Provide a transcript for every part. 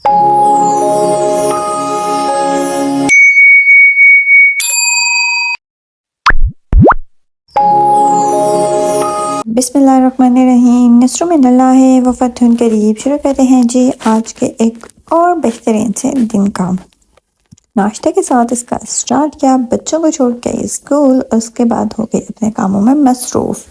बिस्मिल्लाहिर्रहमानिर्रहीम। नस्रुम मिनल्लाहि व फतहुन करीब। शुरू करते हैं जी आज के एक और बेहतरीन से दिन का। नाश्ते के साथ इसका स्टार्ट किया, बच्चों को छोड़ के स्कूल, उसके बाद हो गई अपने कामों में मसरूफ़।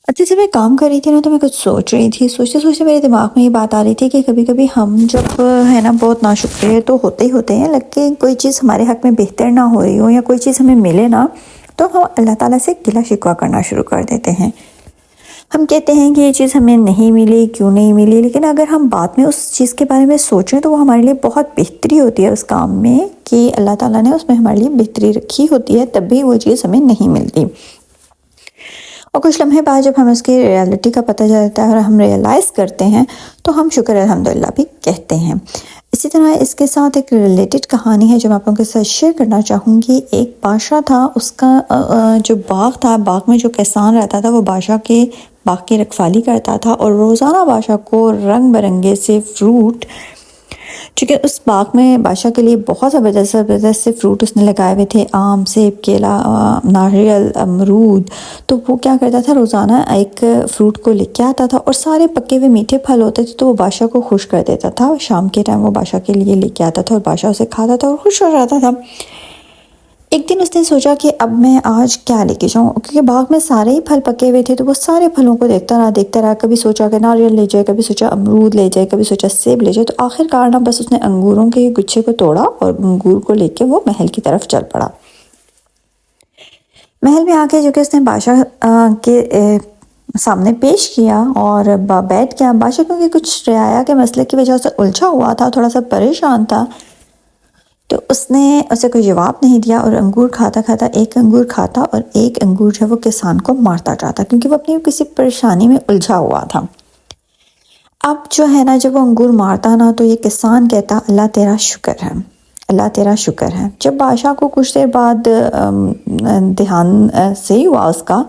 अच्छा, जब मैं काम कर रही थी ना तो मैं कुछ सोच रही थी, सोचते सोचते मेरे दिमाग में ये बात आ रही थी कि कभी कभी हम जब है ना बहुत नाशुक्र तो होते ही होते हैं, लेकिन कोई चीज़ हमारे हक़ में बेहतर ना हो रही हो या कोई चीज़ हमें मिले ना, तो हम अल्लाह ताला से गिला शिकवा करना शुरू कर देते हैं। हम कहते हैं कि ये चीज़ हमें नहीं मिली, क्यों नहीं मिली, लेकिन अगर हम बाद में उस चीज़ के बारे में सोचें तो वो हमारे लिए बहुत बेहतरी होती है उस काम में, कि अल्लाह ताला ने उसमें हमारे लिए बेहतरी रखी होती है, तब भी वो चीज़ हमें नहीं मिलती। और कुछ लम्हे बाद जब हमें उसकी रियलिटी का पता चलता है और हम रियलाइज़ करते हैं तो हम शुक्र अल्हम्दुलिल्लाह भी कहते हैं। इसी तरह इसके साथ एक रिलेटेड कहानी है जो मैं आप लोगों के साथ शेयर करना चाहूँगी। एक बादशाह था, उसका जो बाग था, बाग में जो किसान रहता था वो बादशाह के बाग की रखवाली करता था और रोज़ाना बादशाह को रंग बिरंगे से फ्रूट, चूँकि उस बाग में बादशाह के लिए बहुत ज़बरदस्त से फ्रूट उसने लगाए हुए थे, आम, सेब, केला, नारियल, अमरूद। तो वो क्या करता था, रोज़ाना एक फ्रूट को लेके आता था और सारे पके हुए मीठे फल होते थे तो वो बादशाह को खुश कर देता था। शाम के टाइम वो बादशाह के लिए लेके आता था और बादशाह उसे खाता था और खुश हो जाता था। एक दिन उसने सोचा कि अब मैं आज क्या लेके जाऊँ, क्योंकि बाग में सारे ही फल पके हुए थे तो वो सारे फलों को देखता रहा। कभी सोचा कि नारियल ले जाए, कभी सोचा अमरूद ले जाए, कभी सोचा सेब ले जाए। तो आखिरकार ना बस उसने अंगूरों के गुच्छे को तोड़ा और अंगूर को लेके वो महल की तरफ चल पड़ा। महल में आके जो कि उसने बादशाह के सामने पेश किया और बैठ गया। बादशाह क्योंकि कुछ रियाया के मसले की वजह से उलझा हुआ था, थोड़ा सा परेशान था, तो उसने उसे कोई जवाब नहीं दिया और अंगूर खाता खाता एक अंगूर खाता और एक अंगूर जो वो किसान को मारता जाता, क्योंकि वो अपनी किसी परेशानी में उलझा हुआ था। अब जो है ना, जब वो अंगूर मारता ना तो ये किसान कहता, अल्लाह तेरा शुक्र है, अल्लाह तेरा शुक्र है। जब बादशाह को कुछ देर बाद ध्यान सही हुआ उसका,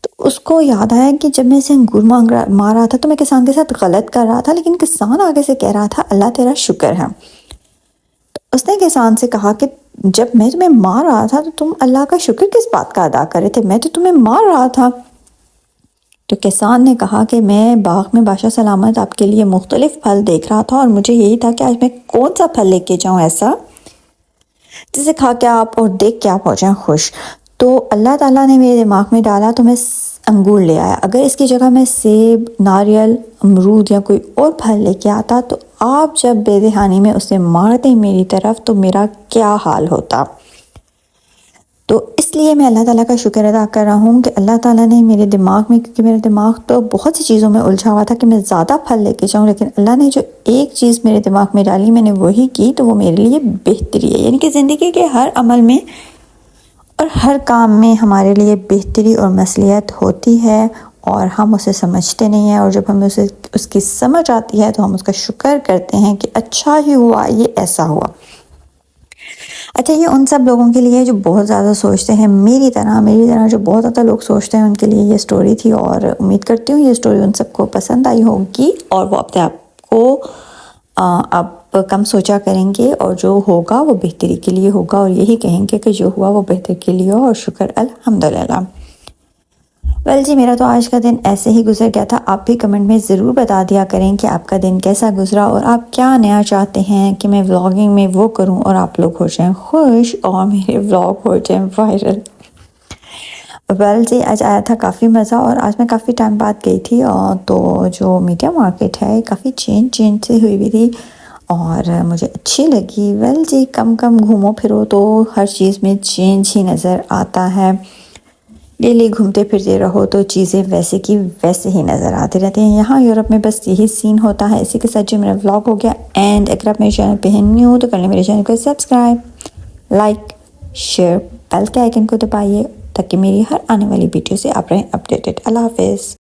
तो उसको याद आया कि जब मैं इसे अंगूर मार रहा था तो मैं किसान के साथ गलत कर रहा था, लेकिन किसान आगे से कह रहा था अल्लाह तेरा शुक्र है। उसने किसान से कहा कि जब मैं तुम्हें मार रहा था तो तुम अल्लाह का शुक्र किस बात का अदा कर रहे थे, मैं तो तुम्हें मार रहा था। तो किसान ने कहा कि मैं बाग में बादशाह सलामत आपके लिए मुख्तलिफ फल देख रहा था और मुझे यही था कि आज मैं कौन सा फल लेके जाऊं ऐसा जिसे खा के आप और देख के आप हो जाएं खुश। तो अल्लाह ताला ने मेरे दिमाग में डाला तो मैं अंगूर ले आया। अगर इसकी जगह मैं सेब, नारियल, अमरूद या कोई और फल लेके आता तो आप जब बेदहानी में उसे मारते मेरी तरफ तो मेरा क्या हाल होता। तो इसलिए मैं अल्लाह ताला का शुक्र अदा कर रहा हूँ कि अल्लाह ताला ने मेरे दिमाग में, क्योंकि मेरा दिमाग तो बहुत सी चीज़ों में उलझा हुआ था कि मैं ज़्यादा फल लेके जाऊँ, लेकिन अल्लाह ने जो एक चीज़ मेरे दिमाग में डाली मैंने वही की, तो वो मेरे लिए बेहतरी है। यानी कि ज़िंदगी के हर अमल में और हर काम में हमारे लिए बेहतरी और मसलियत होती है और हम उसे समझते नहीं हैं, और जब हमें उसकी समझ आती है तो हम उसका शुक्र करते हैं कि अच्छा ही हुआ, ये ऐसा हुआ। अच्छा, ये उन सब लोगों के लिए जो बहुत ज़्यादा सोचते हैं, मेरी तरह जो बहुत ज़्यादा लोग सोचते हैं, उनके लिए ये स्टोरी थी और उम्मीद करती हूँ ये स्टोरी उन सबको पसंद आई होगी और वो अपने आप को अब कम सोचा करेंगे और जो होगा वो बेहतरी के लिए होगा और यही कहेंगे कि जो हुआ वो बेहतर के लिए हो और शुक्र अल्हम्दुलिल्लाह। वेल जी, मेरा तो आज का दिन ऐसे ही गुजर गया था। आप भी कमेंट में ज़रूर बता दिया करें कि आपका दिन कैसा गुजरा और आप क्या नया चाहते हैं कि मैं व्लॉगिंग में वो करूं और आप लोग हो जाएं खुश और मेरे व्लॉग हो जाएं वायरल। वेल जी, आज आया था काफ़ी मज़ा और आज मैं काफ़ी टाइम बाद गई थी और तो जो मीडिया मार्केट है काफ़ी चेंज सी हुई थी और मुझे अच्छी लगी। वेल जी, कम घूमो फिरो तो हर चीज़ में चेंज ही नज़र आता है। डेली घूमते फिरते रहो तो चीज़ें वैसे की वैसे ही नज़र आती रहती हैं। यहाँ यूरोप में बस यही सीन होता है। इसी के साथ जो मेरा व्लॉग हो गया एंड अगर आप मेरे चैनल पे हैं न्यू तो कर लें मेरे चैनल को सब्सक्राइब, लाइक, शेयर, बेल के आइकन को दबाइए ताकि मेरी हर आने वाली वीडियो से आप रहें अपडेटेड। अल्लाह हाफिज़।